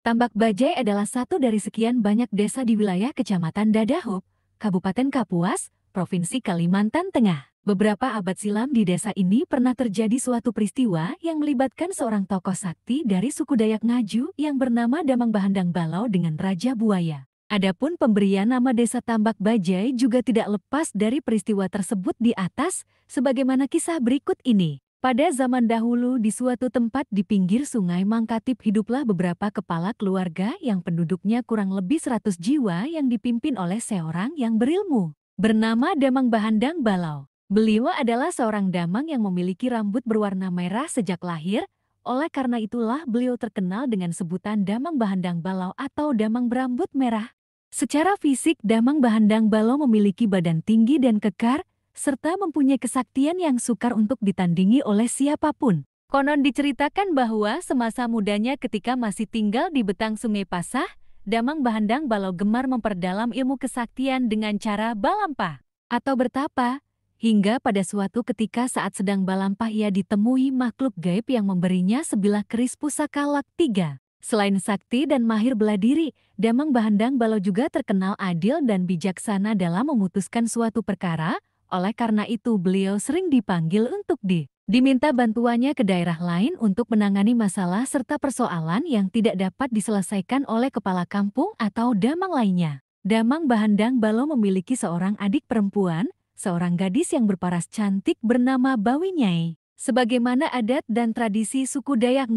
Tambak Bajai adalah satu dari sekian banyak desa di wilayah Kecamatan Dadahub, Kabupaten Kapuas, Provinsi Kalimantan Tengah. Beberapa abad silam di desa ini pernah terjadi suatu peristiwa yang melibatkan seorang tokoh sakti dari suku Dayak Ngaju yang bernama Damang Bahandang Balau dengan Raja Buaya. Adapun pemberian nama desa Tambak Bajai juga tidak lepas dari peristiwa tersebut di atas, sebagaimana kisah berikut ini. Pada zaman dahulu di suatu tempat di pinggir sungai Mangkatip hiduplah beberapa kepala keluarga yang penduduknya kurang lebih 100 jiwa yang dipimpin oleh seorang yang berilmu, bernama Damang Bahandang Balau. Beliau adalah seorang damang yang memiliki rambut berwarna merah sejak lahir, oleh karena itulah beliau terkenal dengan sebutan Damang Bahandang Balau atau Damang Berambut Merah. Secara fisik Damang Bahandang Balau memiliki badan tinggi dan kekar, serta mempunyai kesaktian yang sukar untuk ditandingi oleh siapapun. Konon diceritakan bahwa semasa mudanya ketika masih tinggal di betang Sungai Pasah, Damang Bahandang Balau gemar memperdalam ilmu kesaktian dengan cara balampah atau bertapa, hingga pada suatu ketika saat sedang balampah ia ditemui makhluk gaib yang memberinya sebilah keris pusaka lak 3. Selain sakti dan mahir bela diri, Damang Bahandang Balau juga terkenal adil dan bijaksana dalam memutuskan suatu perkara. Oleh karena itu beliau sering dipanggil untuk diminta bantuannya ke daerah lain untuk menangani masalah serta persoalan yang tidak dapat diselesaikan oleh kepala kampung atau damang lainnya. Damang Bahandang Balau memiliki seorang adik perempuan, seorang gadis yang berparas cantik bernama Bawi Nyai. Sebagaimana adat dan tradisi suku Dayak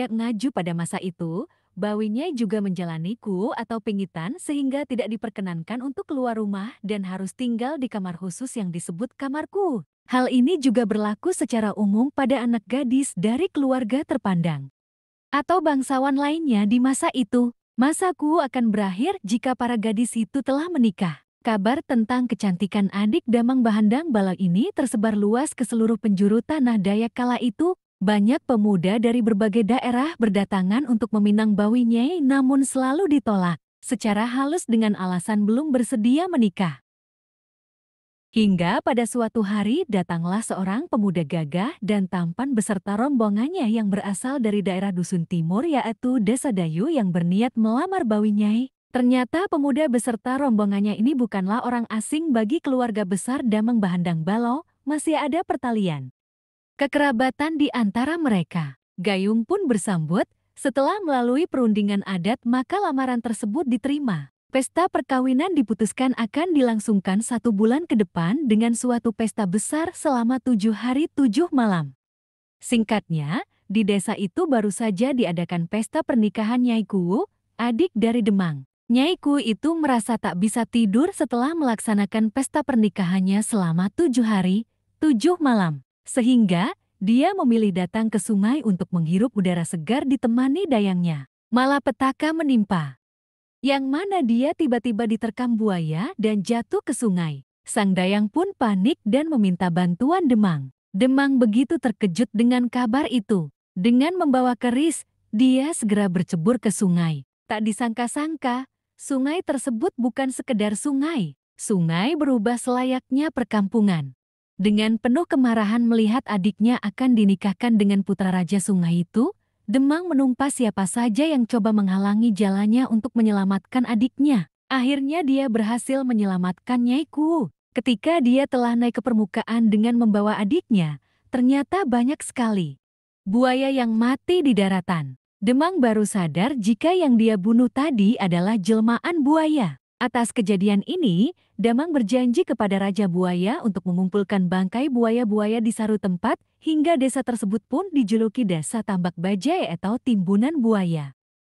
Ngaju, pada masa itu, Bawi Nyai juga menjalani ku atau pingitan sehingga tidak diperkenankan untuk keluar rumah dan harus tinggal di kamar khusus yang disebut kamarku. Hal ini juga berlaku secara umum pada anak gadis dari keluarga terpandang atau bangsawan lainnya di masa itu. Masa ku akan berakhir jika para gadis itu telah menikah. Kabar tentang kecantikan adik Damang Bahandang Balau ini tersebar luas ke seluruh penjuru tanah Dayak kala itu. Banyak pemuda dari berbagai daerah berdatangan untuk meminang Bawi Nyai namun selalu ditolak secara halus dengan alasan belum bersedia menikah. Hingga pada suatu hari datanglah seorang pemuda gagah dan tampan beserta rombongannya yang berasal dari daerah Dusun Timur yaitu Desa Dayu yang berniat melamar Bawi Nyai. Ternyata pemuda beserta rombongannya ini bukanlah orang asing bagi keluarga besar Damang Bahandang Balau, masih ada pertalian kekerabatan di antara mereka. Gayung pun bersambut, setelah melalui perundingan adat maka lamaran tersebut diterima. Pesta perkawinan diputuskan akan dilangsungkan 1 bulan ke depan dengan suatu pesta besar selama 7 hari 7 malam. Singkatnya, di desa itu baru saja diadakan pesta pernikahan Nyai Kuwu, adik dari Demang. Nyai Kuwu itu merasa tak bisa tidur setelah melaksanakan pesta pernikahannya selama 7 hari, 7 malam. Sehingga, dia memilih datang ke sungai untuk menghirup udara segar ditemani dayangnya. Malapetaka menimpa, yang mana dia tiba-tiba diterkam buaya dan jatuh ke sungai. Sang dayang pun panik dan meminta bantuan Demang. Demang begitu terkejut dengan kabar itu. Dengan membawa keris, dia segera bercebur ke sungai. Tak disangka-sangka, sungai tersebut bukan sekedar sungai. Sungai berubah selayaknya perkampungan. Dengan penuh kemarahan melihat adiknya akan dinikahkan dengan putra raja sungai itu, Demang menumpas siapa saja yang coba menghalangi jalannya untuk menyelamatkan adiknya. Akhirnya dia berhasil menyelamatkan Nyai Kuwu. Ketika dia telah naik ke permukaan dengan membawa adiknya, ternyata banyak sekali buaya yang mati di daratan. Demang baru sadar jika yang dia bunuh tadi adalah jelmaan buaya. Atas kejadian ini, Damang berjanji kepada Raja Buaya untuk mengumpulkan bangkai buaya-buaya di saru tempat hingga desa tersebut pun dijuluki Desa Tambak Bajai atau Timbunan Buaya.